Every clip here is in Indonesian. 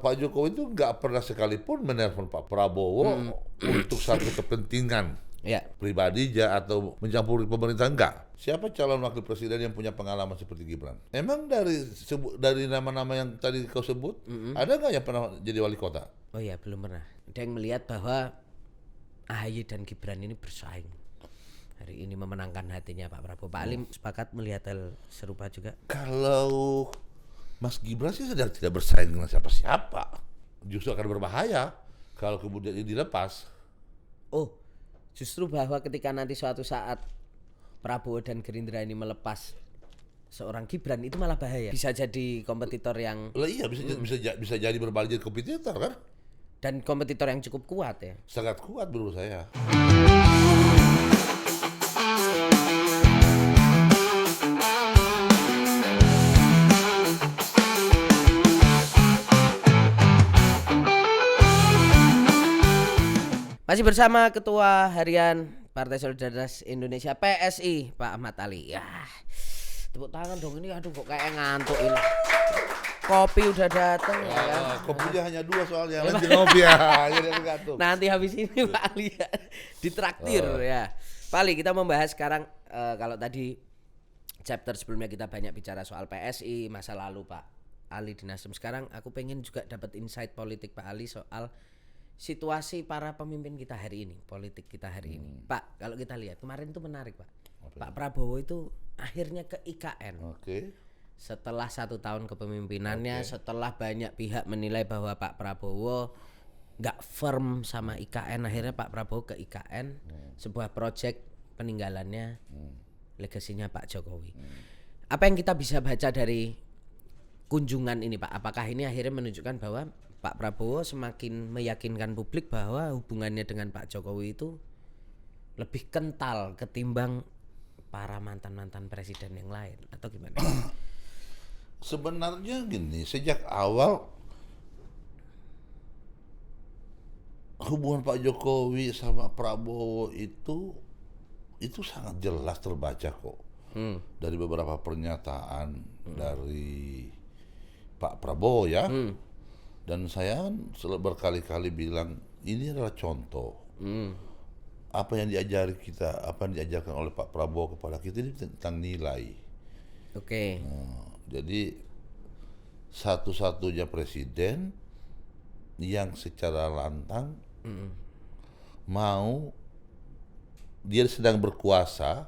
Pak Jokowi itu nggak pernah sekalipun menelpon Pak Prabowo untuk satu kepentingan pribadi atau mencampuri pemerintah, enggak. Siapa calon wakil presiden yang punya pengalaman seperti Gibran? Emang dari nama-nama yang tadi kau sebut, ada nggak yang pernah jadi wali kota? Oh ya, belum pernah. Ada yang melihat bahwa AHY dan Gibran ini bersaing. Hari ini memenangkan hatinya Pak Prabowo. Pak Ali sepakat melihat hal serupa juga? Kalau Mas Gibran sih sedang tidak bersaing dengan siapa-siapa. Justru akan berbahaya kalau kemudian ini dilepas. Oh, justru bahwa ketika nanti suatu saat Prabowo dan Gerindra ini melepas seorang Gibran, itu malah bahaya. Bisa jadi kompetitor yang Iya, bisa jadi berbalik jadi kompetitor kan? Dan kompetitor yang cukup kuat ya. Sangat kuat menurut saya. Masih bersama Ketua Harian Partai Solidaritas Indonesia PSI, Pak Ahmad Ali. Ya, tepuk tangan dong ini. Aduh, kok kayak ngantuk ini. Kopi udah datang ya. Kopinya hanya 2 soalnya, lanjut ngopi ya. Jadi ngantuk. Nanti habis ini Pak Ali ya, ditraktir ya. Pak Ali, kita membahas sekarang kalau tadi chapter sebelumnya kita banyak bicara soal PSI, masa lalu Pak Ali di Nasdem. Sekarang aku pengen juga dapat insight politik Pak Ali soal situasi para pemimpin kita hari ini, politik kita hari ini. Pak, kalau kita lihat kemarin itu menarik Pak. Pak Prabowo itu akhirnya ke IKN. Setelah 1 tahun kepemimpinannya, setelah banyak pihak menilai bahwa Pak Prabowo nggak firm sama IKN, akhirnya Pak Prabowo ke IKN, sebuah proyek peninggalannya, legasinya Pak Jokowi. Apa yang kita bisa baca dari kunjungan ini Pak? Apakah ini akhirnya menunjukkan bahwa Pak Prabowo semakin meyakinkan publik bahwa hubungannya dengan Pak Jokowi itu lebih kental ketimbang para mantan-mantan presiden yang lain, atau gimana? Sebenarnya gini, sejak awal hubungan Pak Jokowi sama Prabowo itu sangat jelas terbaca kok. Dari beberapa pernyataan dari Pak Prabowo ya. Dan saya berkali-kali bilang ini adalah contoh. Apa yang diajari kita, apa yang diajarkan oleh Pak Prabowo kepada kita ini tentang nilai. Jadi satu-satunya presiden yang secara lantang mau, dia sedang berkuasa,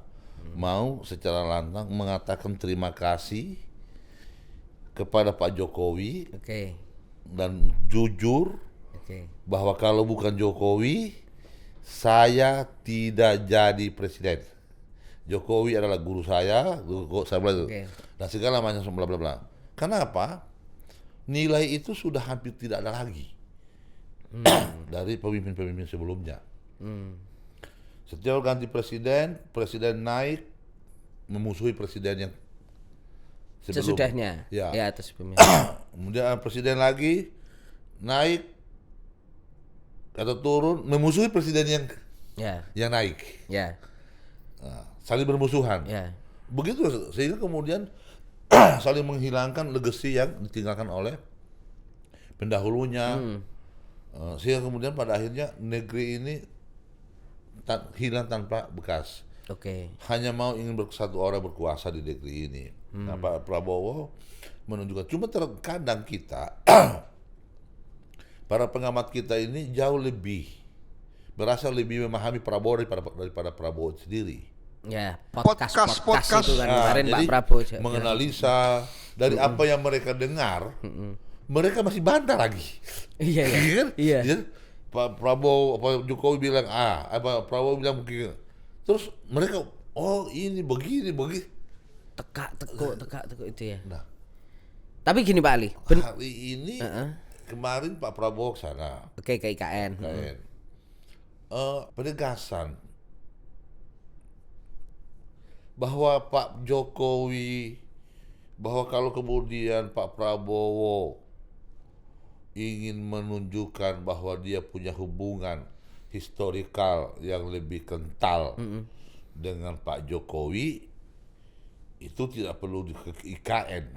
mau secara lantang mengatakan terima kasih kepada Pak Jokowi. Dan jujur bahwa kalau bukan Jokowi, saya tidak jadi presiden. Jokowi adalah guru saya bilang itu. Dan segala macam bla bla bla. Kenapa? Nilai itu sudah hampir tidak ada lagi dari pemimpin-pemimpin sebelumnya. Setiap ganti presiden naik memusuhi presiden yang sesudahnya. Ya atau sebelumnya. Kemudian presiden lagi naik atau turun memusuhi presiden yang naik. Nah, saling bermusuhan. Begitu sehingga kemudian saling menghilangkan legacy yang ditinggalkan oleh pendahulunya. Sehingga kemudian pada akhirnya negeri ini hilang tanpa bekas. Hanya mau ingin satu orang berkuasa di negeri ini. Nah, Pak Prabowo menunjukkan. Cuma terkadang kita para pengamat kita ini jauh lebih merasa lebih memahami Prabowo daripada Prabowo sendiri. Podcast itu kan kemarin Pak Prabowo menganalisa dari apa yang mereka dengar. Mereka masih bantah lagi. Iya. Pak Prabowo, Pak Jokowi bilang Prabowo bilang begini. Terus mereka ini begini. Tekak-tekuk itu ya. Nah, tapi gini Pak Ali, hari ini kemarin Pak Prabowo ke sana. Ke IKN. Penegasan bahwa Pak Jokowi, bahwa kalau kemudian Pak Prabowo ingin menunjukkan bahwa dia punya hubungan historikal yang lebih kental dengan Pak Jokowi, itu tidak perlu ke IKN.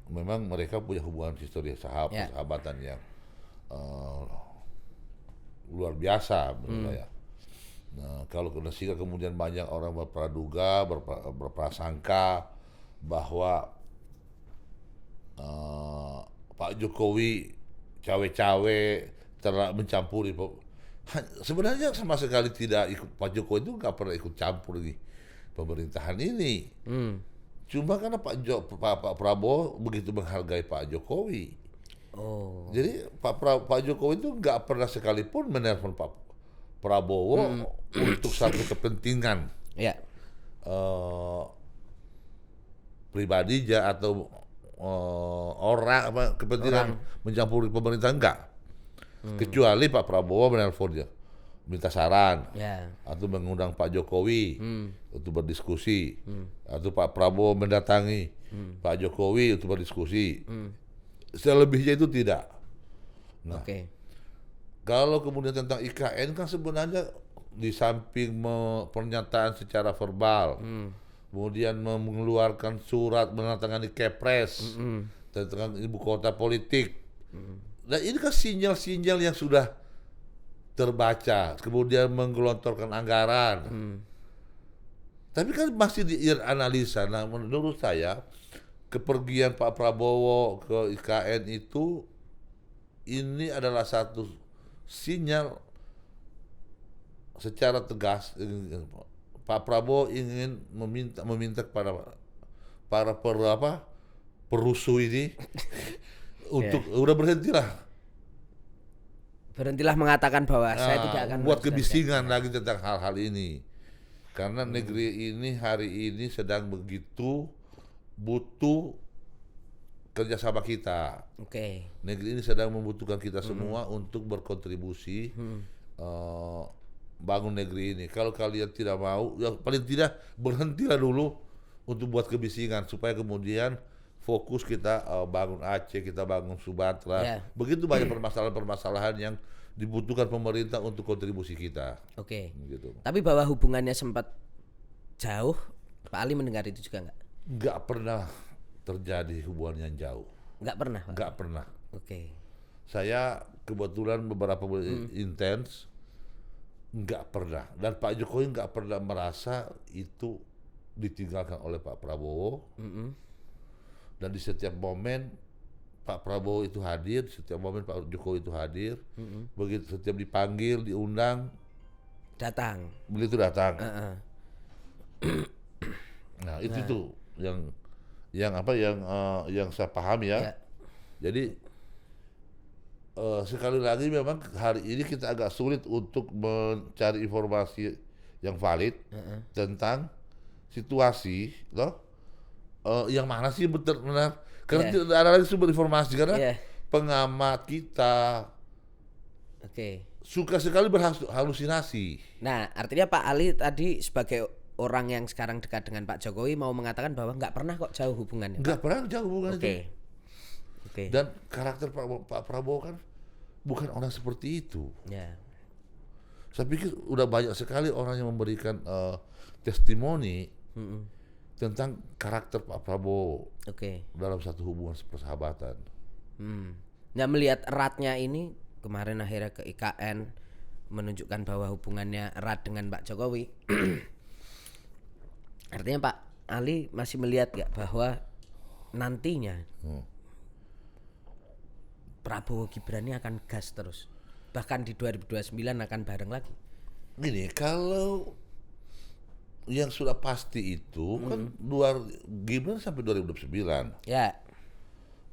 Memang mereka punya hubungan histori sahabatan yang uh, luar biasa menurut saya. Nah, kalau sehingga kemudian banyak orang berpraduga, berprasangka bahwa Pak Jokowi cawe-cawe telah mencampuri. Sebenarnya sama sekali tidak ikut, Pak Jokowi itu nggak pernah ikut campur di pemerintahan ini. Cuma karena Pak Prabowo begitu menghargai Pak Jokowi. Jadi Pak Jokowi itu nggak pernah sekalipun menelpon Pak Prabowo untuk satu kepentingan pribadinya atau kepentingan mencampuri pemerintah, enggak. Kecuali Pak Prabowo menelpon dia, minta saran, atau mengundang Pak Jokowi untuk berdiskusi, atau Pak Prabowo mendatangi Pak Jokowi untuk berdiskusi. Selebihnya itu tidak. Nah, kalau kemudian tentang IKN kan sebenarnya di samping pernyataan secara verbal, kemudian mengeluarkan surat menandatangani Kepres tentang ibu kota politik. Nah, ini kan sinyal-sinyal yang sudah terbaca, kemudian menggelontorkan anggaran. Tapi kan masih dianalisa. Nah, menurut saya kepergian Pak Prabowo ke IKN itu ini adalah satu sinyal secara tegas. Pak Prabowo ingin meminta kepada para perusuh ini untuk udah berhentilah mengatakan bahwa saya tidak akan buat kebisingan lagi tentang hal-hal ini, karena negeri ini hari ini sedang begitu butuh kerjasama kita. Negeri ini sedang membutuhkan kita semua untuk berkontribusi bangun negeri ini. Kalau kalian tidak mau, ya paling tidak berhentilah dulu untuk buat kebisingan, supaya kemudian fokus kita bangun Aceh, kita bangun Sumatera. Begitu banyak permasalahan-permasalahan yang dibutuhkan pemerintah untuk kontribusi kita. Gitu. Tapi bahwa hubungannya sempat jauh, Pak Ali mendengar itu juga nggak? Nggak pernah terjadi hubungan yang jauh. Nggak pernah, Pak? Nggak pernah. Saya kebetulan beberapa intens, nggak pernah. Dan Pak Jokowi nggak pernah merasa itu ditinggalkan oleh Pak Prabowo. Dan di setiap momen Pak Prabowo itu hadir, di setiap momen Pak Jokowi itu hadir. Begitu setiap dipanggil, diundang, datang. Beliau itu datang. Nah, itu tuh yang saya pahami ya. Jadi sekali lagi memang hari ini kita agak sulit untuk mencari informasi yang valid tentang situasi yang mana sih benar, karena tidak ada lagi sumber informasi, karena pengamat kita suka sekali berhalusinasi. Nah, artinya Pak Ali tadi sebagai orang yang sekarang dekat dengan Pak Jokowi mau mengatakan bahwa nggak pernah kok jauh hubungannya. Nggak pernah jauh hubungannya. Dan karakter Pak Prabowo kan bukan orang seperti itu. Saya pikir udah banyak sekali orang yang memberikan testimoni tentang karakter Pak Prabowo dalam satu hubungan persahabatan. Nah, melihat eratnya ini kemarin akhirnya ke IKN menunjukkan bahwa hubungannya erat dengan Pak Jokowi. Artinya Pak Ali masih melihat gak bahwa nantinya Prabowo Gibran ini akan gas terus, bahkan di 2029 akan bareng lagi? Gini, kalau yang sudah pasti itu kan Gibran sampai 2029.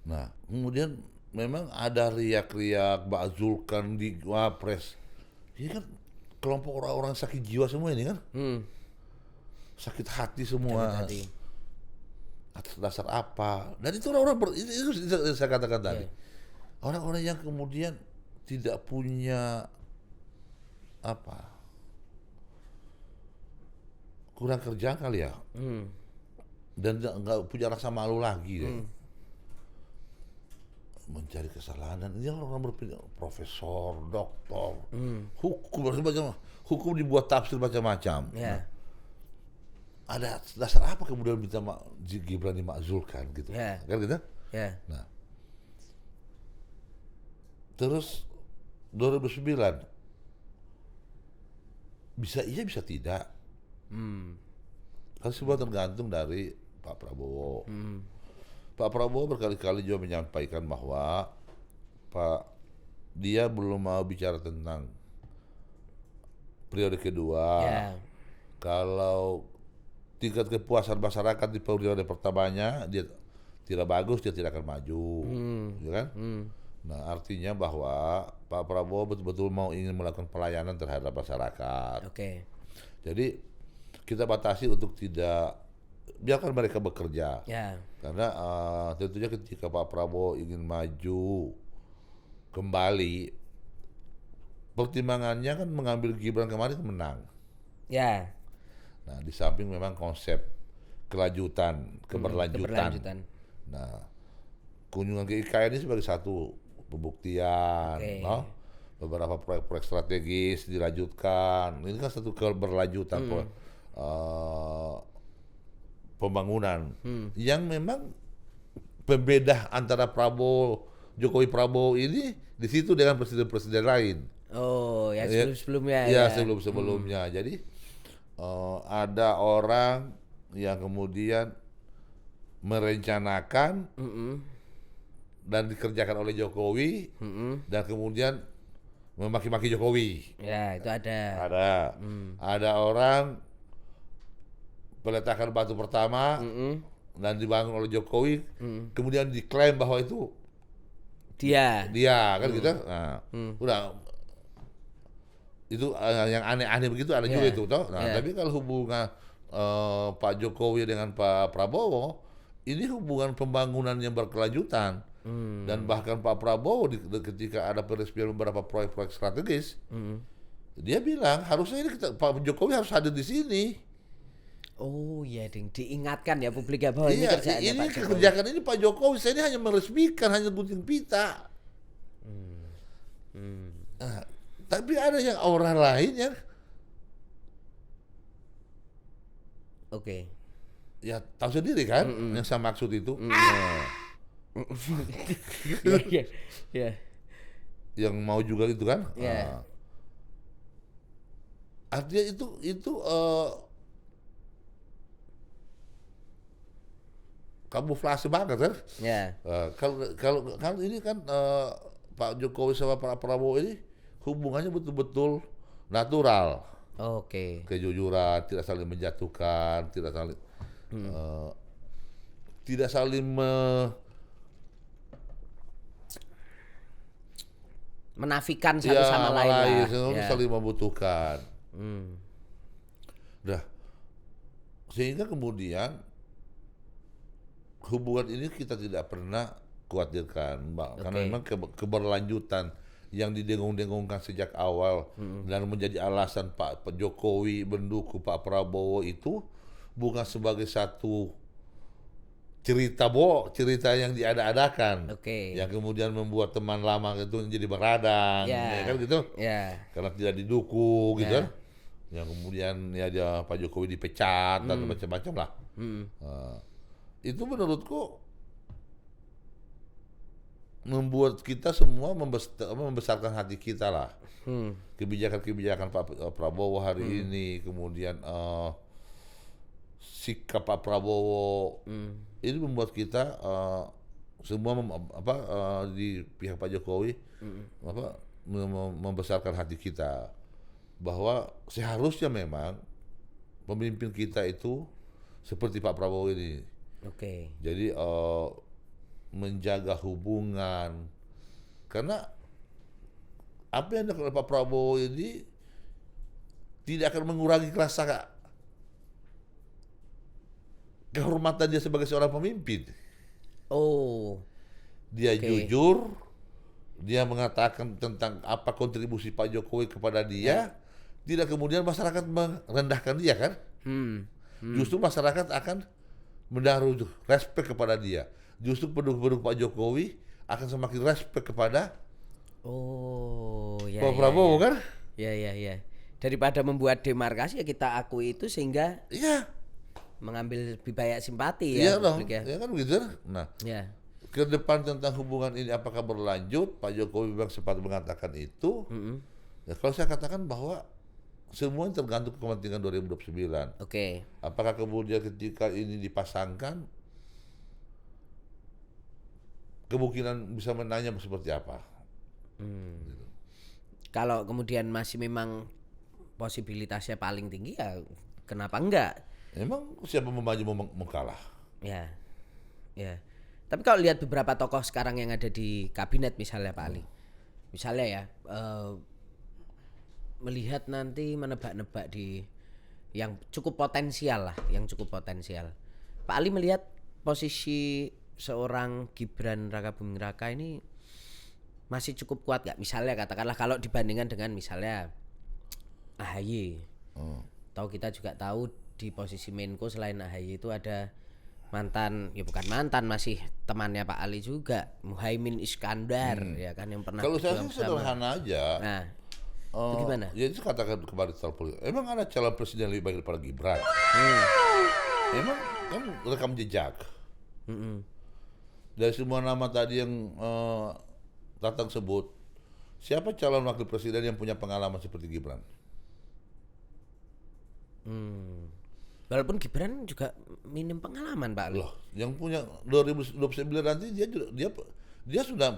Nah, kemudian memang ada riak-riak Mbak Zulkan di Wapres. Ini kan kelompok orang-orang sakit jiwa semua ini kan. Sakit hati semua. Atas dasar apa? Dan itu orang-orang itu saya katakan tadi. Orang-orang yang kemudian tidak punya kurang kerja kali ya, dan nggak punya rasa malu lagi deh. Mencari kesalahan. Dan ini orang berpikir profesor, doktor, hukum dibuat tafsir macam-macam. Ada dasar apa kemudian minta Gibran dimakzulkan gitu? Kan gitu? Nah, Terus 2009 bisa iya bisa tidak. Kan semua tergantung dari Pak Prabowo. Pak Prabowo berkali-kali juga menyampaikan bahwa dia belum mau bicara tentang periode kedua. Kalau tingkat kepuasan masyarakat di periode pertamanya dia tidak bagus, dia tidak akan maju, ya kan? Nah, artinya bahwa Pak Prabowo betul-betul ingin melakukan pelayanan terhadap masyarakat. Jadi kita batasi untuk tidak biarkan mereka bekerja. Karena tentunya ketika Pak Prabowo ingin maju kembali, pertimbangannya kan mengambil Gibran kemarin menang. Nah, di samping memang konsep keberlanjutan. Nah, kunjungan ke IKN ini sebagai satu pembuktian, beberapa proyek-proyek strategis dilanjutkan. Ini kan satu keberlanjutan pembangunan yang memang pembeda antara Jokowi Prabowo ini di situ dengan presiden-presiden lain. Sebelum-sebelumnya. Sebelum-sebelumnya. Jadi ada orang yang kemudian merencanakan dan dikerjakan oleh Jokowi dan kemudian memaki-maki Jokowi. Itu ada. Ada orang peletakan batu pertama dan dibangun oleh Jokowi, kemudian diklaim bahwa itu dia kan gitu. Nah, udah itu yang aneh-aneh begitu ada juga itu toh. Nah, tapi kalau hubungan Pak Jokowi dengan Pak Prabowo ini hubungan pembangunan yang berkelanjutan. Dan bahkan Pak Prabowo ketika ada peresmian beberapa proyek-proyek strategis, dia bilang harusnya ini Pak Jokowi harus hadir di sini. Diingatkan ya publik bahwa ini kerjaannya Pak Jokowi. Kerjakan ini Pak Jokowi, saya ini hanya meresmikan, hanya gunting pita. Nah, tapi ada yang orang lain yang ya tahu sendiri kan yang saya maksud itu. Yang mau juga gitu kan. Artinya itu kamuflase banget kan. Kalau ini kan Pak Jokowi sama Pak Prabowo ini hubungannya betul-betul natural. Kejujuran, tidak saling menjatuhkan, tidak saling menafikan satu sama lain. Saling membutuhkan. Sehingga kemudian hubungan ini kita tidak pernah khawatirkan, karena memang keberlanjutan yang didengung-dengungkan sejak awal dan menjadi alasan Pak Jokowi mendukung Pak Prabowo itu bukan sebagai satu cerita yang diada-adakan, yang kemudian membuat teman lama itu menjadi beradang, kan gitu, karena tidak didukung, gitu kan, yang kemudian Pak Jokowi dipecat dan macam-macam lah. Itu menurutku membuat kita semua membesarkan hati kita lah. Kebijakan-kebijakan Pak Prabowo hari ini, kemudian sikap Pak Prabowo ini membuat kita semua di pihak Pak Jokowi membesarkan hati kita bahwa seharusnya memang pemimpin kita itu seperti Pak Prabowo ini. Jadi menjaga hubungan, karena apa yang dilakukan Pak Prabowo ini tidak akan mengurangi rasa kehormatan dia sebagai seorang pemimpin. Dia jujur, dia mengatakan tentang apa kontribusi Pak Jokowi kepada dia, tidak kemudian masyarakat merendahkan dia kan. Justru masyarakat akan menaruh respect kepada dia. Justru pendukung Pak Jokowi akan semakin respect kepada Pak Prabowo kan? Daripada membuat demarkasi kita akui itu sehingga mengambil lebih banyak simpati ya. Kan begitu. Nah, ke depan tentang hubungan ini apakah berlanjut, Pak Jokowi memang sempat mengatakan itu. Ya, kalau saya katakan bahwa semuanya tergantung kepentingan 2029. Oke. Apakah kemudian ketika ini dipasangkan, kemungkinan bisa menanya seperti apa? Gitu. Kalau kemudian masih memang posibilitasnya paling tinggi, ya kenapa enggak? Emang siapa maju mau kalah? Ya, ya. Tapi kalau lihat beberapa tokoh sekarang yang ada di kabinet misalnya Pak Ali, misalnya ya, melihat nanti menebak-nebak di yang cukup potensial lah, yang cukup potensial. Pak Ali melihat posisi seorang Gibran Rakabuming Raka ini masih cukup kuat gak? Misalnya katakanlah kalau dibandingkan dengan misalnya AHY. Tahu kita juga tahu di posisi Menko selain AHY itu ada mantan, ya bukan mantan, masih temannya Pak Ali juga, Muhaimin Iskandar, ya kan, yang pernah Kalau saya berjuang sih sederhana aja. Nah, itu gimana? Ya itu katakan kembali politik. Emang ada calon presiden lebih baik daripada Gibran? Emang kan rekam jejak. Dari semua nama tadi yang Tatang sebut, siapa calon wakil presiden yang punya pengalaman seperti Gibran? Walaupun Gibran juga minim pengalaman Pak Ali. Loh, yang punya 2029 nanti dia sudah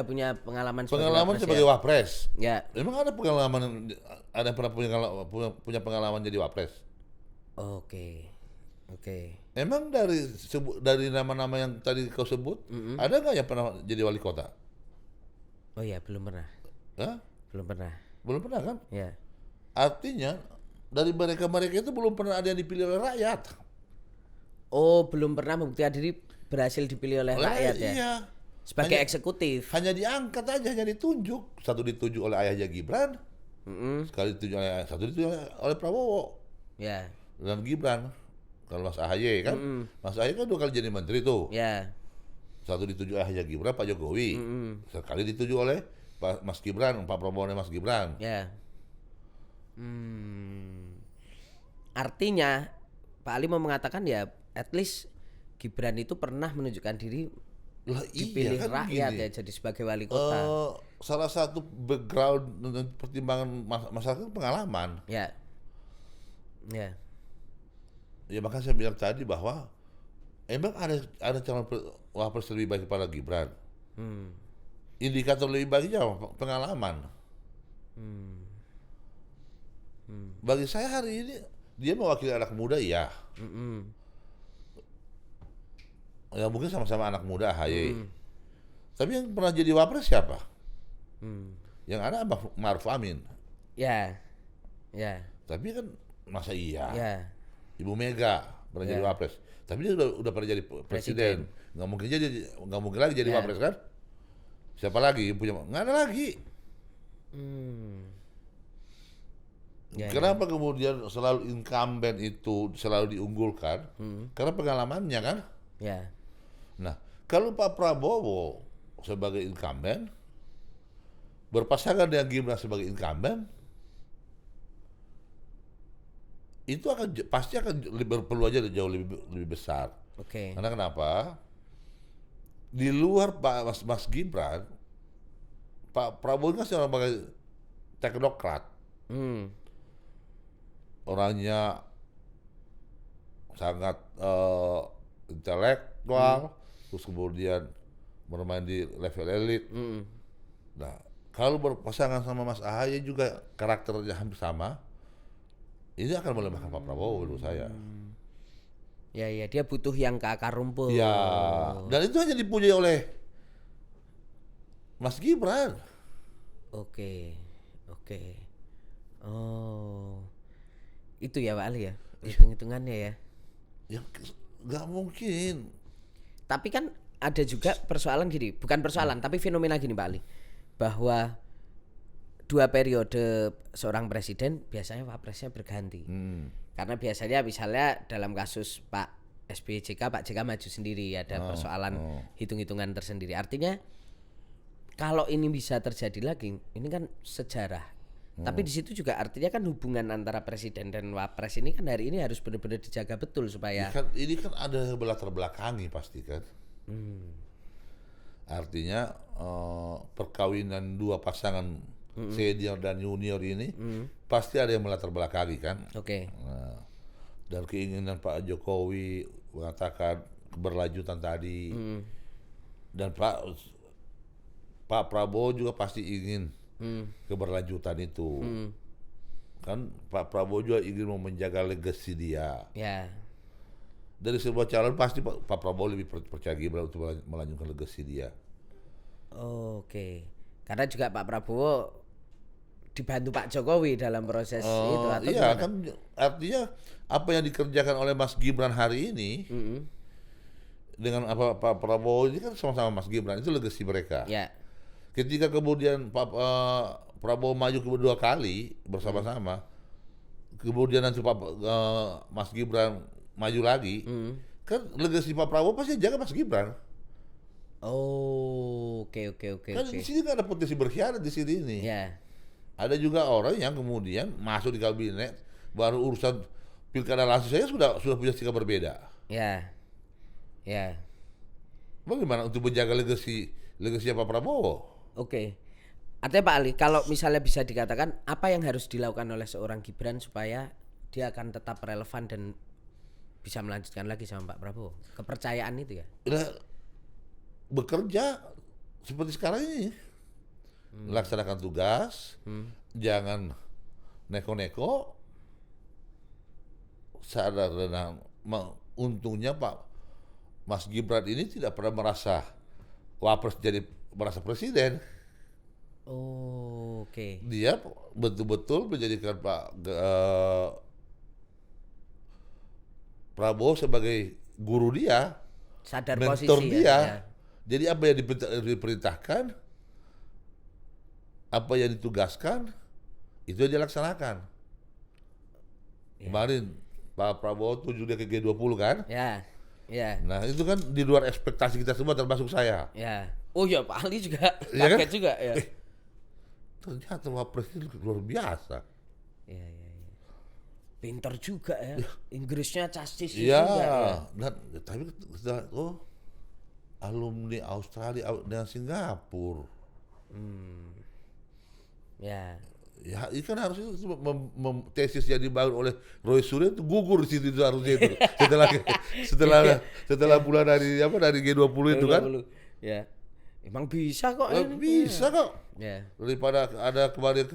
punya pengalaman sebagai wapres. Ya. Emang ada pernah punya pengalaman jadi wapres? Oke. Emang dari nama-nama yang tadi kau sebut, ada nggak yang pernah jadi wali kota? Oh ya, belum pernah. Hah? Belum pernah kan? Ya. Artinya dari mereka itu belum pernah ada yang dipilih oleh rakyat. Oh, belum pernah membuktikan diri berhasil dipilih oleh rakyat ya? Iya. Sebagai eksekutif. Hanya diangkat aja, hanya ditunjuk. Satu ditunjuk oleh ayahnya Gibran, satu ditunjuk oleh Prabowo. Ya. Dan Gibran. Kalau Mas AHY kan, Mas AHY kan 2 kali jadi menteri tuh. Ya. Satu ditunjuk ayahnya Gibran, Pak Jokowi. Sekali ditunjuk oleh Mas Gibran, Pak Prabowo dan Mas Gibran. Ya. Artinya Pak Ali mau mengatakan ya, at least Gibran itu pernah menunjukkan diri dipilih kan rakyat gini, ya, jadi sebagai wali kota. Salah satu background dan pertimbangan masyarakat pengalaman. Ya. Ya makanya saya bilang tadi bahwa emang ada calon wapres lebih baik daripada Gibran. Indikator lebih baiknya pengalaman. Bagi saya hari ini dia mewakili anak muda, ya. Ya mungkin sama-sama anak muda AHY. Tapi yang pernah jadi wapres siapa? Yang ada Ma'ruf Amin. Ya. Tapi kan masa iya? Ya. Ibu Mega pernah jadi wapres. Tapi dia udah pernah jadi presiden. Nggak mungkin lagi jadi wapres kan? Siapa lagi punya? Nggak ada lagi. Kenapa kemudian selalu incumbent itu selalu diunggulkan? Karena pengalamannya kan? Ya. Nah, kalau Pak Prabowo sebagai incumbent berpasangan dengan Gibran sebagai incumbent, itu pasti akan berpeluang jauh lebih besar. Oke. Karena kenapa? Di luar Mas Gibran, Pak Prabowo kan sebagai teknokrat. Orangnya sangat intelektual, terus kemudian bermain di level elit. Nah, kalau berpasangan sama Mas AHY juga karakternya hampir sama, ini akan melemahkan Pak Prabowo menurut saya. Ya, dia butuh yang ke akar rumput. Ya, dan itu hanya dipunyai oleh Mas Gibran. Oke. Oh, itu ya Pak Ali ya, hitung-hitungannya ya. Ya, nggak mungkin. Tapi kan ada juga persoalan gini, bukan persoalan, tapi fenomena gini Pak Ali, bahwa 2 periode seorang presiden biasanya wapresnya berganti. Karena biasanya misalnya dalam kasus Pak SBY JK, Pak JK maju sendiri, ada persoalan hitung-hitungan tersendiri. Artinya kalau ini bisa terjadi lagi, ini kan sejarah. Tapi di situ juga artinya kan hubungan antara presiden dan wapres ini kan hari ini harus benar-benar dijaga betul supaya Ini kan ada latar belakangi pasti kan. Artinya perkawinan dua pasangan senior dan junior ini pasti ada yang melatar belakangi kan. Oke. Nah, dan keinginan Pak Jokowi mengatakan keberlanjutan tadi, dan Pak Prabowo juga pasti ingin keberlanjutan itu. Kan Pak Prabowo juga ingin mau menjaga legasi dia. Ya. Dari sebuah calon pasti Pak Prabowo lebih percaya Gibran untuk melanjutkan legasi dia. Oke. Karena juga Pak Prabowo dibantu Pak Jokowi dalam proses itu atau iya gimana? kan, artinya apa yang dikerjakan oleh Mas Gibran hari ini dengan apa Pak Prabowo ini kan sama-sama Mas Gibran, itu legasi mereka. Ya. Ketika kemudian Pak Prabowo maju kedua kali bersama-sama, kemudian nanti Mas Gibran maju lagi, kan legasi Pak Prabowo pasti jaga Mas Gibran. Oh, oke. Kan di sini kan ada potensi berkhianat di sini ini. Ya. Ada juga orang yang kemudian masuk di kabinet, baru urusan pilkada langsung saya sudah punya sikap berbeda. Ya. Ya. Bagaimana untuk menjaga legasi Pak Prabowo? Oke. Artinya Pak Ali, kalau misalnya bisa dikatakan apa yang harus dilakukan oleh seorang Gibran supaya dia akan tetap relevan dan bisa melanjutkan lagi sama Pak Prabowo? Kepercayaan itu ya? Nah, bekerja seperti sekarang ini, laksanakan tugas, jangan neko-neko, sadar dan untungnya Pak Mas Gibran ini tidak pernah merasa wapres jadi merasa presiden. Oh, oke. Dia betul-betul menjadikan Prabowo sebagai guru dia, Sadar mentor posisi dia. ya. Jadi apa yang diperintahkan, apa yang ditugaskan, itu yang dilaksanakan. Kemarin Pak Prabowo tuju dia ke G20 kan? Ya. Ya. Nah itu kan di luar ekspektasi kita semua termasuk saya. Ya. Oh ya Pak Ali juga Iya kan? kaget juga ya. Ternyata Wapres itu luar biasa. Ya. Pinter juga ya. Inggrisnya castis Iya, juga ya. dan tapi setelah alumni Australia dan Singapura. Ya. Ya, itu kan harusnya tesis yang dibangun oleh Roy Suryo itu gugur di situ itu harusnya itu. Setelah bulan dari G20 itu kan. Ya. Emang bisa kok ini. Bisa kok. Ya. Daripada ada kemarin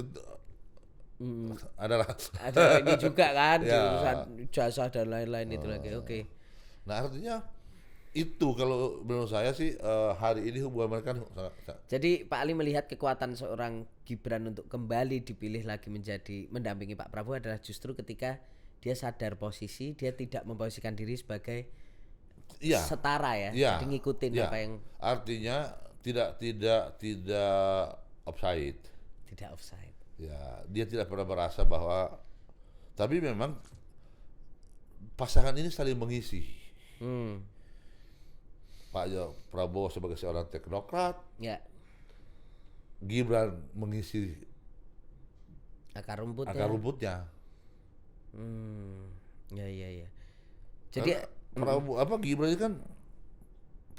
adalah Ada ini juga kan Ya. urusan jasa dan lain-lain itu lagi. Oke. Nah, artinya itu kalau menurut saya sih hari ini hubungan mereka sangat. Jadi Pak Ali melihat kekuatan seorang Gibran untuk kembali dipilih lagi menjadi mendampingi Pak Prabowo adalah justru ketika dia sadar posisi, dia tidak memposisikan diri sebagai setara ya. Iya, Jadi ngikutin apa yang artinya tidak offside. tidak offside. Ya, dia tidak pernah merasa bahwa, tapi memang pasangan ini saling mengisi. Pak Prabowo sebagai seorang teknokrat, Ya. Gibran mengisi Akar rumputnya. akar rumputnya. Ya. Jadi Prabowo Gibran ini kan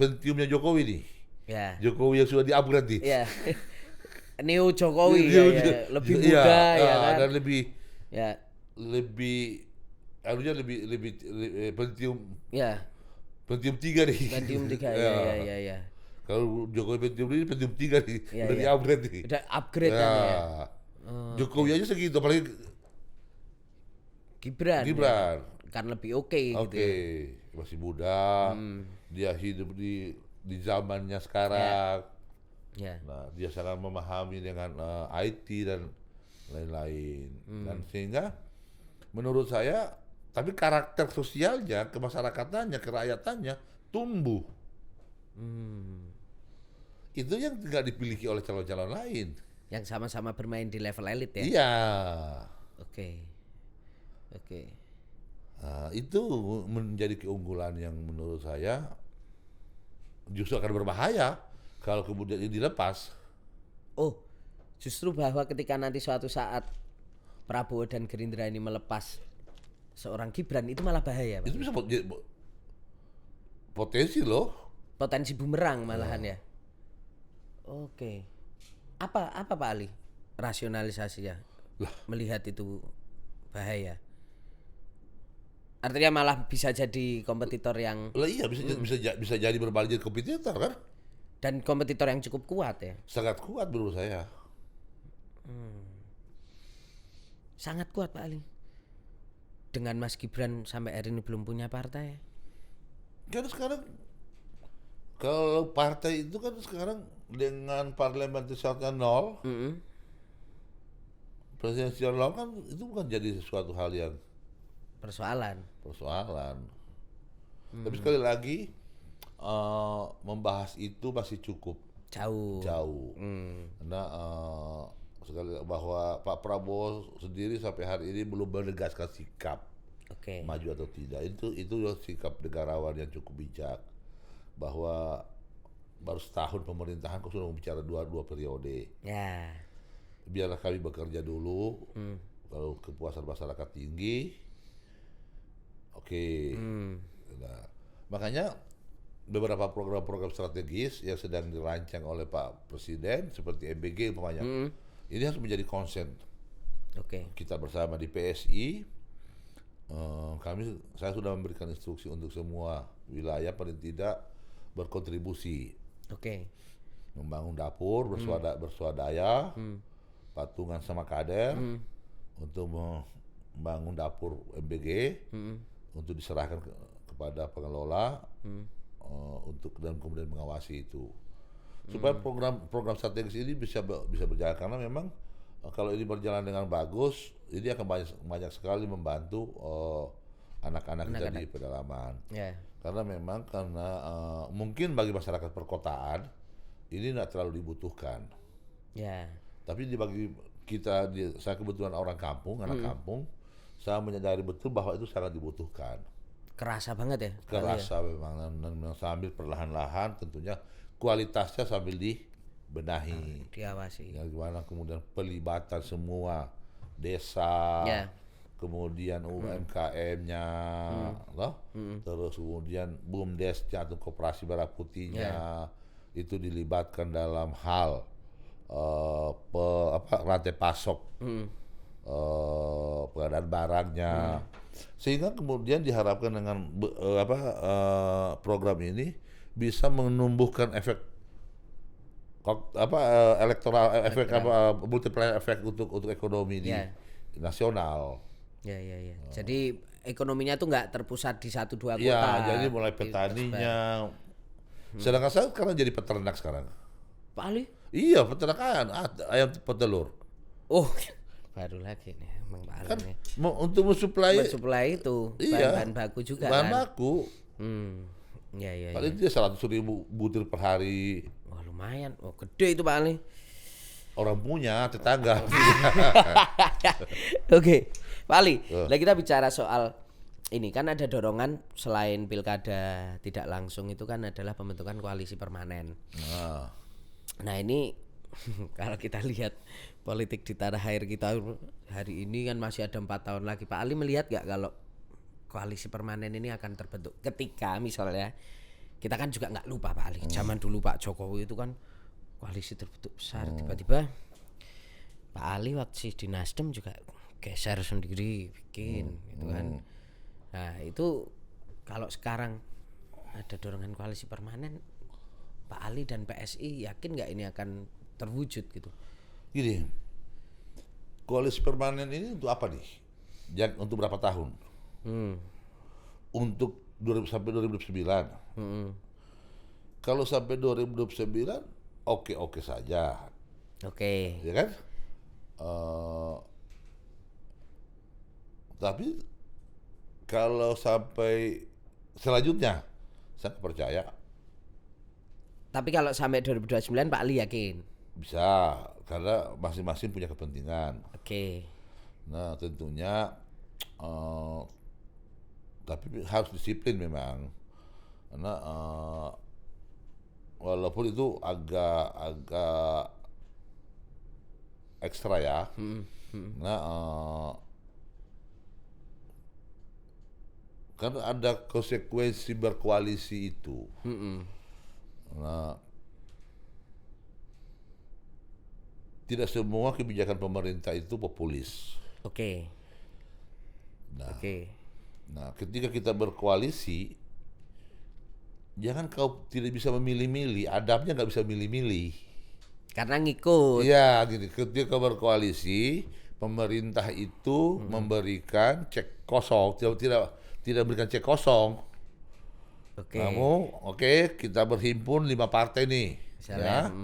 pentiumnya Jokowi nih. ya. Jokowi yang sudah di-upgrade nih. Ya. Neo Jokowi ya. Lebih muda ya kan. Dan lebih harusnya lebih pentium Ya. Pentium 3 nih. Pentium 3 ya. Kalau Jokowi Pentium ini Pentium 3 nih, udah di-upgrade nih. Udah upgrade kan ya. Jokowi aja segitu, apalagi Gibran. Gibran. Ya. Kan lebih oke gitu. Oke, masih muda. Dia hidup di zamannya sekarang. Ya. Nah, dia sangat memahami dengan IT dan lain-lain. Dan sehingga menurut saya, tapi karakter sosialnya, kemasyarakatannya, kerahyatannya tumbuh. Itu yang tidak dimiliki oleh calon-calon lain. Yang sama-sama bermain di level elit ya. Iya. Oke. Nah, itu menjadi keunggulan yang menurut saya justru akan berbahaya kalau kemudian ini dilepas. Oh, Justru bahwa ketika nanti suatu saat Prabowo dan Gerindra ini melepas seorang Gibran itu malah bahaya, Pak. Itu bisa potensi loh. Potensi bumerang malahan ya. Oke. Apa Pak Ali rasionalisasinya melihat itu bahaya? Artinya malah bisa jadi kompetitor yang Lah iya bisa jadi berbalik jadi kompetitor kan? dan kompetitor yang cukup kuat ya. Sangat kuat menurut saya. Sangat kuat Pak Ali. Dengan Mas Gibran sampai hari ini belum punya partai. Karena sekarang kalau partai itu kan sekarang dengan parlementarisnya 0, presidensial 0 kan itu bukan jadi sesuatu hal yang Persoalan. Tapi sekali lagi membahas itu masih cukup Jauh. Karena sekali bahwa Pak Prabowo sendiri sampai hari ini belum menegaskan sikap maju atau tidak. Itu sikap negarawan yang cukup bijak, bahwa baru setahun pemerintahan kok sudah bicara dua periode. Ya. Biarlah kami bekerja dulu. Kalau kepuasan masyarakat tinggi, Nah, makanya beberapa program-program strategis yang sedang dirancang oleh Pak Presiden seperti MBG umpamanya, ini harus menjadi konsen kita bersama di PSI. Saya sudah memberikan instruksi untuk semua wilayah paling tidak berkontribusi, membangun dapur bersuadaya, patungan sama kader untuk membangun dapur MBG, untuk diserahkan kepada pengelola untuk dan kemudian mengawasi itu supaya program strategis ini bisa berjalan, karena memang kalau ini berjalan dengan bagus ini akan banyak sekali membantu anak-anak kita di pedalaman. Karena memang mungkin bagi masyarakat perkotaan ini tidak terlalu dibutuhkan, tapi bagi kita saya kebetulan orang kampung, anak kampung, saya menyadari betul bahwa itu sangat dibutuhkan. Kerasa banget ya? Kerasa memang, dan sambil perlahan-lahan tentunya kualitasnya sambil dibenahi, diawasi. Ya, gimana kemudian pelibatan semua desa, kemudian UMKM-nya, terus kemudian BUMDes-nya atau Koperasi Merah Putihnya itu dilibatkan dalam hal rantai pasok, pengadaan barangnya, sehingga kemudian diharapkan dengan program ini bisa menumbuhkan efek elektoral, efek multiplier efek untuk ekonomi di nasional. Jadi ekonominya tuh nggak terpusat di 1-2 kota. Ya, jadi mulai petaninya. Sedangkan saya sekarang jadi peternak sekarang. Pak Ali? Iya, peternakan ayam petelur. Oh, baru lagi nih Bang Pak Ali. Kan untuk mensuplai itu bahan baku juga bahan baku. Paling dia 100.000 butir per hari. Wah, lumayan. Oh, gede itu Pak Ali. Orang punya, tetangga. Oke, Pak Ali. Nah, kita bicara soal ini kan ada dorongan selain pilkada tidak langsung itu kan adalah pembentukan koalisi permanen. Nah ini kalau kita lihat politik di tanah air kita hari ini kan masih ada 4 tahun lagi. Pak Ali melihat gak kalau koalisi permanen ini akan terbentuk ketika misalnya kita kan juga nggak lupa Pak Ali, zaman dulu Pak Jokowi itu kan koalisi terbentuk besar, tiba-tiba Pak Ali waktu di Nasdem juga geser sendiri bikin gitu kan. Nah itu kalau sekarang ada dorongan koalisi permanen, Pak Ali dan PSI yakin nggak ini akan terwujud gitu? Gini, koalisi permanen ini untuk apa nih? Untuk berapa tahun? Untuk sampai 2029. Kalau sampai 2029, oke saja. Ya kan? Tapi kalau sampai selanjutnya, saya percaya. Tapi kalau sampai 2029 Pak Ali yakin? Bisa, karena masing-masing punya kepentingan. Nah tentunya, tapi harus disiplin memang. Karena walaupun itu agak ekstra ya. Nah, kan ada konsekuensi berkoalisi itu. Nah, tidak semua kebijakan pemerintah itu populis. Oke. Nah, ketika kita berkoalisi, jangan kau tidak bisa memilih-milih, adabnya nggak bisa milih-milih. Karena ngikut. Iya, gini, ketika berkoalisi, pemerintah itu memberikan cek kosong, tidak memberikan cek kosong. Kamu, kita berhimpun 5 partai nih, misalnya, ya.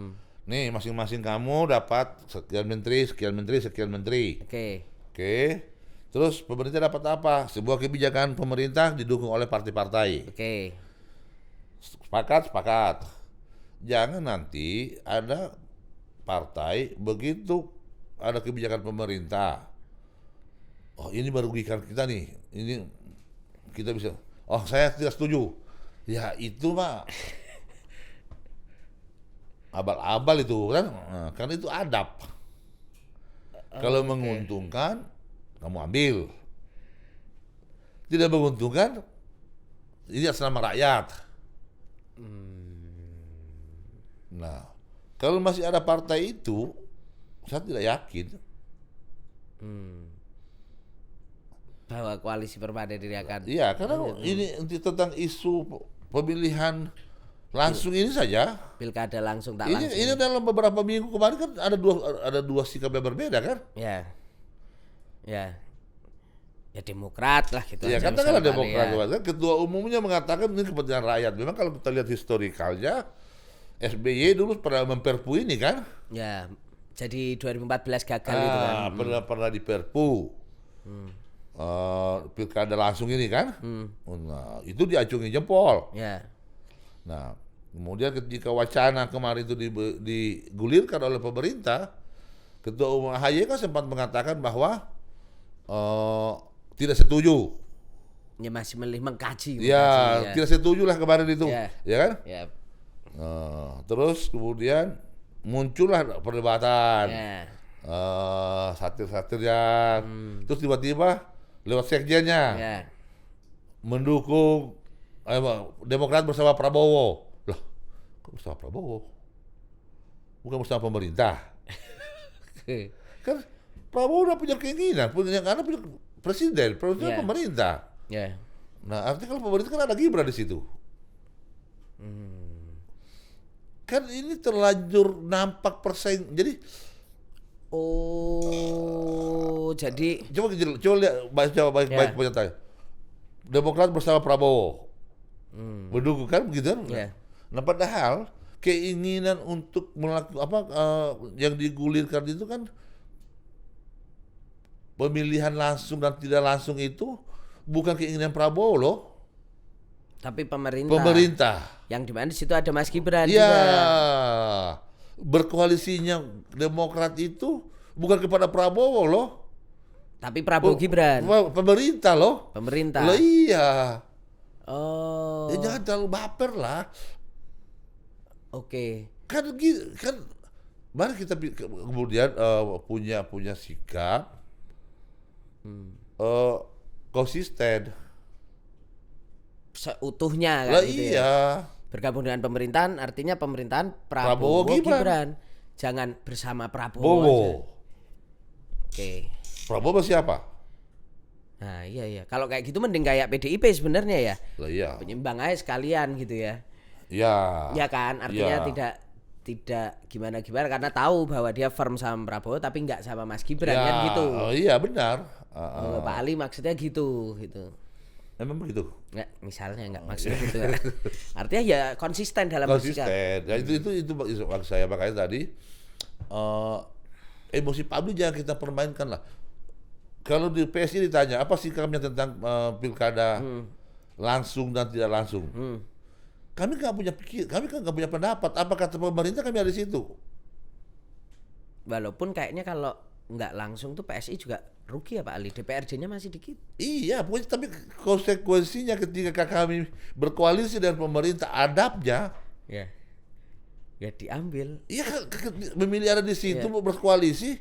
Nih, masing-masing kamu dapat sekian menteri, sekian menteri, sekian menteri. Oke. Terus pemerintah dapat apa? Sebuah kebijakan pemerintah didukung oleh partai-partai. Sepakat. Jangan nanti ada partai begitu ada kebijakan pemerintah. Oh, ini merugikan kita nih. Ini kita bisa. Oh, saya tidak setuju. Ya, itu mah abal-abal itu kan. Nah, karena itu adab. Kalau menguntungkan, kamu ambil. Tidak menguntungkan, ini atas nama rakyat. Nah, kalau masih ada partai itu, saya tidak yakin bahwa koalisi permanen ini akan. Iya, karena ini tentang isu pemilihan langsung ini saja. Pilkada langsung tak langsung. Ini dalam beberapa minggu kemarin kan ada dua sikap yang berbeda kan? Ya. Ya Demokrat lah gitu. Ya katakanlah Demokrat ya. Ketua umumnya mengatakan ini kepentingan rakyat. Memang kalau kita lihat historikalnya, SBY dulu pernah memperpu ini kan? Ya, jadi 2014 gagal itu kan. Pernah di perpu. Pilkada langsung ini kan? Nah, itu diacungi jempol. Ya. Nah, kemudian ketika wacana kemarin itu digulirkan oleh pemerintah, Ketua Umum AHY kan sempat mengatakan bahwa tidak setuju. Ya masih mengkaji. Ya, tidak setuju lah kemarin itu, ya kan? Ya. Terus kemudian muncullah perdebatan, satir-satirnya, terus tiba-tiba lewat sekjennya mendukung Demokrat bersama Prabowo. Lah, kok bersama Prabowo? Bukan bersama pemerintah. Kan Prabowo udah punya keinginan, punya presiden pemerintah. Nah, artinya kalau pemerintah kan ada Gibran di situ. Kan ini terlanjur nampak persaing. Jadi jadi coba lihat baik pernyataan. Demokrat bersama Prabowo. Mendukung kan begitu kan? Nah, padahal keinginan untuk melakukan yang digulirkan itu kan pemilihan langsung dan tidak langsung itu bukan keinginan Prabowo loh. Tapi pemerintah. Yang dimana di situ ada Mas Gibran juga. Berkoalisinya Demokrat itu bukan kepada Prabowo loh. Tapi Prabowo Gibran. Pemerintah loh. Pemerintah. Loh iya. Ya jangan terlalu baper lah. Kan mari kita kemudian punya sikap konsisten. Seutuhnya kan lah gitu iya. Ya. Bergabung dengan pemerintahan artinya pemerintahan Prabowo Gibran. Jangan bersama Prabowo aja. Prabowo siapa? Nah iya. Kalau kayak gitu mending kayak PDIP sebenarnya ya. Lah iya. Penyimbang aja sekalian gitu ya. Iya. Ya kan artinya tidak gimana karena tahu bahwa dia firm sama Prabowo tapi nggak sama Mas Gibran kan gitu. Oh iya benar. Pak Ali maksudnya gitu. Emang begitu? Nggak, misalnya nggak maksudnya gitu. Artinya ya konsisten dalam bersikap. Ya, itu maksud saya makanya tadi emosi publik jangan kita permainkan lah. Kalau di PSI ditanya apa sikapnya tentang pilkada langsung dan tidak langsung, kami nggak punya pendapat. Apa kata pemerintah kami ada di situ. Walaupun kayaknya kalau nggak langsung tuh PSI juga rugi ya Pak Ali, DPRD-nya masih dikit. Iya, tapi konsekuensinya ketika kami berkoalisi dengan pemerintah adabnya ya diambil. Iya, memilih ada di situ berkoalisi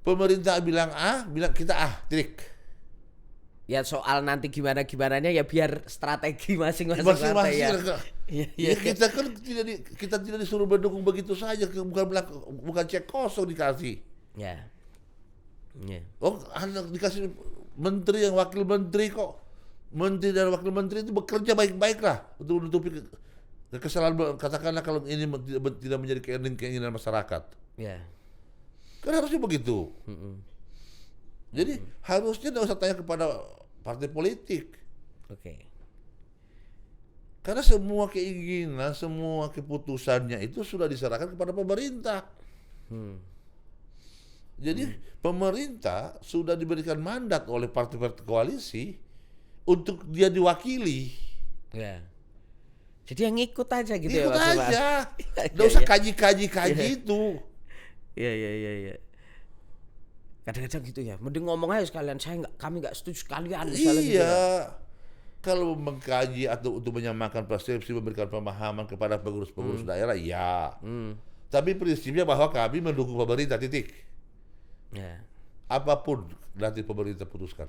pemerintah bilang A, bilang kita A, titik. Ya soal nanti gimana-gimananya ya biar strategi masing-masing partai ya. Ya, kita kan kita tidak disuruh mendukung begitu saja, bukan cek kosong dikasih. Ya. Oh, ada dikasih menteri yang wakil menteri kok. Menteri dan wakil menteri itu bekerja baik-baik lah untuk menutupi kesalahan, katakanlah kalau ini tidak menjadi keinginan masyarakat. Ya. Kan harusnya begitu. Jadi harusnya tidak usah tanya kepada partai politik. Oke. Karena semua keinginan, semua keputusannya itu sudah diserahkan kepada pemerintah. Jadi pemerintah sudah diberikan mandat oleh partai-partai koalisi untuk dia diwakili. Ya. Jadi yang ikut aja gitu ikut ya. Ikut aja. Nggak usah kaji itu. Iya. Kadang-kadang gitu ya. Mending ngomong aja sekalian, kami nggak setuju sekalian. Iya. Gitu ya. Kalau mengkaji atau untuk menyamakan persepsi, memberikan pemahaman kepada pengurus-pengurus daerah, ya. Tapi prinsipnya bahwa kami mendukung pemerintah, titik. Ya. Apapun nanti pemerintah putuskan.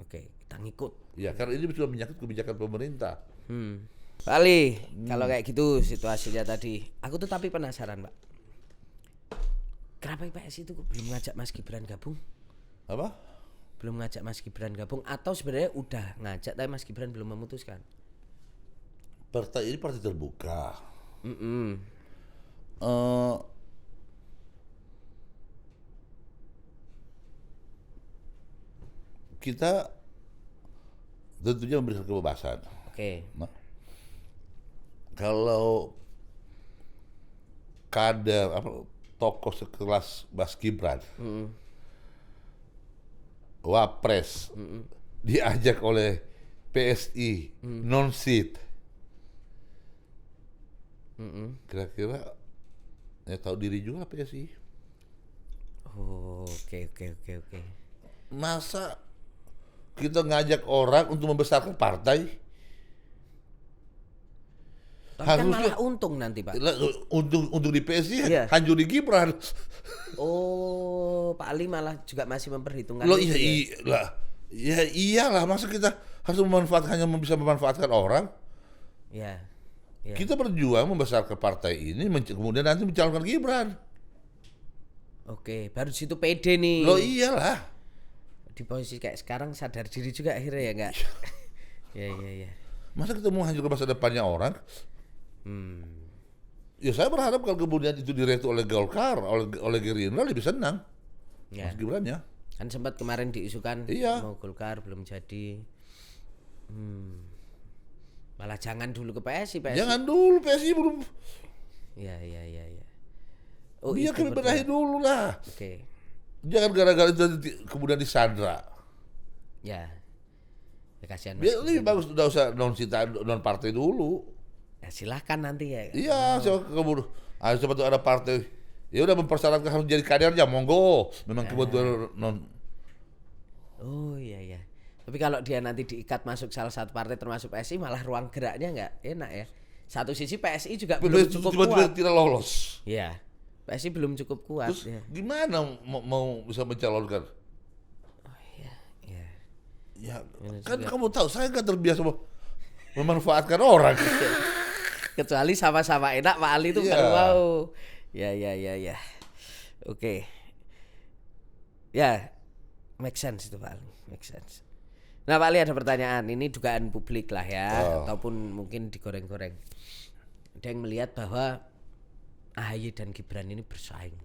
Oke, kita ngikut. Ya, karena ini sudah menyangkut kebijakan pemerintah. Pak Ali, kalau kayak gitu situasinya tadi, aku tuh tapi penasaran, Pak. Kenapa PSI itu belum ngajak Mas Gibran gabung? Apa? Belum ngajak Mas Gibran gabung atau sebenarnya udah ngajak tapi Mas Gibran belum memutuskan? Partai ini partai terbuka. Kita tentunya memberikan kebebasan. Oke. Nah, kalau kader tokoh sekelas Mas Gibran, Wapres, diajak oleh PSI non-seat, kira-kira ya tahu diri juga PSI. Oh, oke. Masa kita ngajak orang untuk membesarkan partai? Kan malah untung nanti, Pak. Untuk di PSI iya. hancur di Gibran. Oh, Pak Ali malah juga masih memperhitungkan. Loh iyalah, masa kita harus hanya bisa memanfaatkan orang? Ya. Kita berjuang membesarkan partai ini, kemudian nanti mencalonkan Gibran. Oke, baru situ pede nih. Loh iyalah. Di posisi kayak sekarang sadar diri juga akhirnya ya enggak? Iya. Masa kita mau hancurkan masa depannya orang? Ya saya berharap kalau kemudian itu diretu oleh Golkar, oleh Gerindra lebih senang. Ya. Mas Gibran ya. Kan sempat kemarin diisukan mau Golkar belum jadi. Malah jangan dulu ke PSI. Jangan dulu PSI belum. Iya. Oh iya, kami benahi dulu lah. Oke. Jangan gara-gara itu kemudian disandra. Ya kasihan. Lebih bagus udah usah non partai dulu. Ya silahkan nanti ya. Iya, kemudian siapa tuh ada partai. Ya udah mempersyaratkan harus jadi kadernya, monggo. Memang kebetulan non. Oh iya. Tapi kalau dia nanti diikat masuk salah satu partai termasuk PSI, malah ruang geraknya nggak enak ya. Satu sisi PSI juga belum cukup kuat. Tidak lolos. Iya. PSI belum cukup kuat. Terus gimana mau bisa mencalonkan? Oh iya. Ya kan juga. Kamu tahu saya nggak terbiasa memanfaatkan orang. Kecuali sama-sama enak, Pak Ali itu baru mau. Ya. Oke. Ya, make sense itu Pak Ali, make sense. Nah Pak Ali ada pertanyaan, ini dugaan publik lah ya, ataupun mungkin digoreng-goreng. Ada yang melihat bahwa AHY dan Gibran ini bersaing.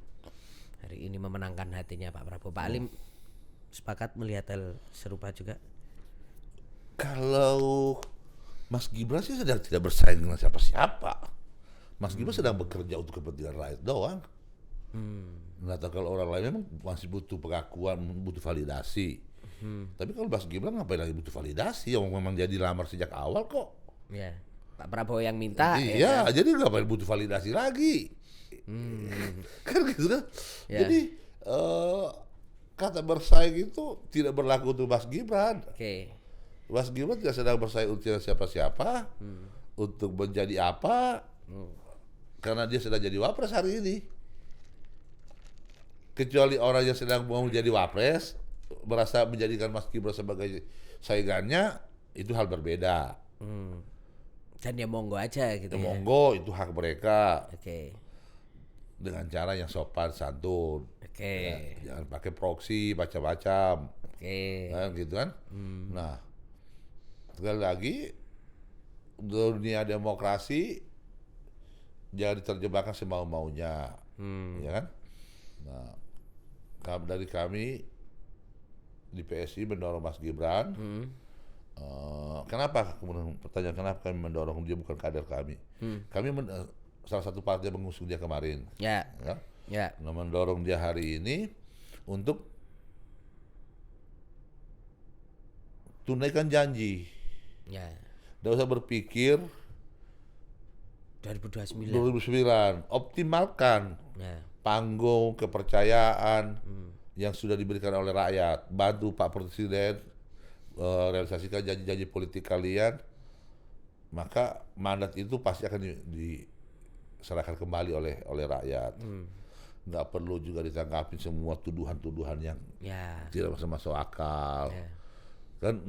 Hari ini memenangkan hatinya Pak Prabowo. Pak Ali sepakat melihat hal serupa juga? Kalau Mas Gibran sih sedang tidak bersaing dengan siapa-siapa. Mas Gibran sedang bekerja untuk kepentingan rakyat doang. Nggak tahu kalau orang lain memang masih butuh pengakuan, butuh validasi. Tapi kalau Mas Gibran ngapain lagi butuh validasi? Yang memang dia dilamar sejak awal kok. Ya, Pak Prabowo yang minta. Iya, jadi ngapain butuh validasi lagi? Kan gitu kan? Ya. Jadi kata bersaing itu tidak berlaku untuk Mas Gibran. Oke. Mas Gibran tidak sedang bersaing untuk siapa-siapa, untuk menjadi apa, karena dia sedang jadi wapres hari ini. kecuali orang yang sedang mau menjadi wapres merasa menjadikan Mas Gibran sebagai saingannya, itu hal berbeda. Dan ya monggo aja gitu. Monggo, itu hak mereka. Oke. Dengan cara yang sopan santun. Oke. Ya, jangan pakai proksi macam-macam. Oke. Nah, gitu kan. Nah, sekali lagi dunia demokrasi jangan diterjemahkan semau-maunya, ya kan? Nah, dari kami di PSI mendorong Mas Gibran. Kenapa? Kemudian pertanyaan kenapa kami mendorong dia, bukan kader kami? Kami salah satu partai mengusung dia kemarin. Ya. Nah, mendorong dia hari ini untuk tunaikan janji. Ya. Nggak usah berpikir 2009, optimalkan panggung kepercayaan yang sudah diberikan oleh rakyat. Bantu Pak Presiden realisasikan janji-janji politik kalian, maka mandat itu pasti akan diserahkan kembali oleh rakyat. Nggak perlu juga ditanggapi semua tuduhan-tuduhan yang tidak masuk akal. Kan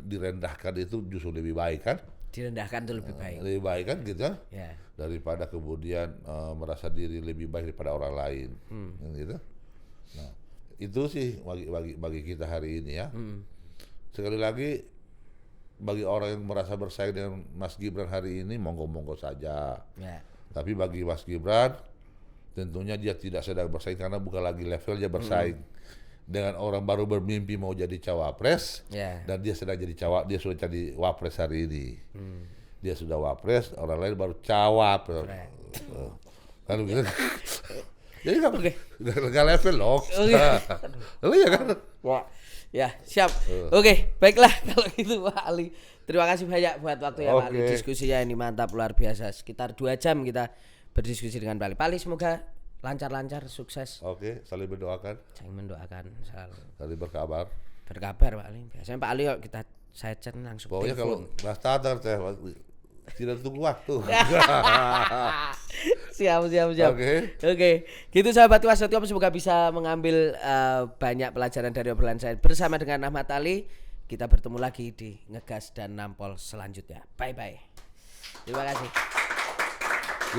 direndahkan itu justru lebih baik kan? Direndahkan itu lebih baik. Lebih baik kan gitu kan? Daripada kemudian merasa diri lebih baik daripada orang lain, gitu. Nah, itu sih bagi kita hari ini ya. Sekali lagi, bagi orang yang merasa bersaing dengan Mas Gibran hari ini, monggo-monggo saja. Tapi bagi Mas Gibran, tentunya dia tidak sedang bersaing karena bukan lagi levelnya bersaing dengan orang baru bermimpi mau jadi cawapres, dan dia sedang jadi dia sudah jadi wapres hari ini. Dia sudah wapres, orang lain baru cawapres. Kan begitu. Jadi nggak level loh. Iya kan? Ya, siap. Oke, baiklah kalau gitu Pak Ali. Terima kasih banyak buat waktu ya Pak Ali. Diskusinya ini mantap, luar biasa. Sekitar 2 jam kita berdiskusi dengan Pak Ali. Pak Ali, semoga lancar-lancar, sukses. Oke, saling mendoakan. Saling mendoakan selalu. Saling berkabar. Berkabar Pak Ali. Biasanya Pak Ali kok saya chat langsung. Pokoknya kalau nggak starter tidak tunggu waktu. Siap. Oke. Gitu sahabat Kuas.com, semoga bisa mengambil banyak pelajaran dari obrolan saya bersama dengan Ahmad Ali. Kita bertemu lagi di Ngegas dan Nampol selanjutnya. Bye. Terima kasih.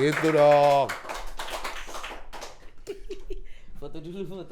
Gitu dong. Foto dulu.